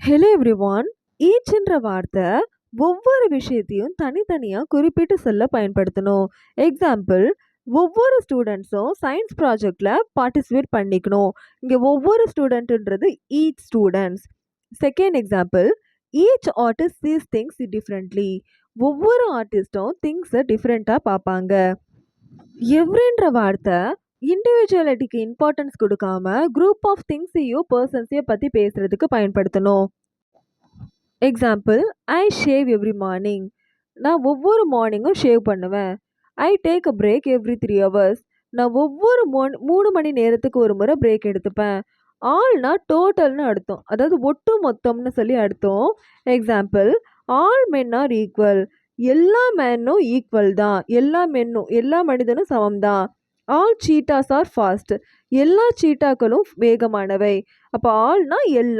Hello everyone. ஈச்ன்ற வார்த்தை ஒவ்வொரு விஷயத்தையும் தனித்தனியா குறிப்பிட்டு சொல்ல பயன்படுத்தணும். எக்ஸாம்பிள், ஒவ்வொரு ஸ்டூடெண்ட்ஸும் சயின்ஸ் ப்ராஜெக்ட்ல பார்ட்டிசிபேட் பண்ணிக்கணும். இங்க ஒவ்வொரு ஸ்டூடெண்ட்ன்றது each students. Second example, each artist sees things differently. ஒவ்வொரு ஆர்டிஸ்டும் திங்ஸை டிஃப்ரெண்ட்டாக பார்ப்பாங்க. எவ்ரின்ற வார்த்தை இண்டிவிஜுவலிட்டிக்கு இம்பார்ட்டன்ஸ் கொடுக்காம குரூப் ஆஃப் திங்ஸையும் பர்சன்ஸையும் பற்றி பேசுறதுக்கு பயன்படுத்தணும். Example, I shave every morning. நான் ஒவ்வொரு மார்னிங்கும் ஷேவ் பண்ணுவேன். I take a break every 3 hours. நான் ஒவ்வொரு 3 மணி நேரத்துக்கு ஒரு முறை பிரேக் எடுத்துப்பேன். ஆல்னா டோட்டல்னு அர்த்தம், அதாவது ஒட்டு மொத்தம்னு சொல்லி அர்த்தம். Example, all men are equal. எல்லா மென்னும் ஈக்குவல் தான். எல்லா மனிதனும் சமம் தான். All cheetahs are fast. எல்லா சீட்டாக்களும் வேகமானவை. அப்போ ஆல்னா எல்லா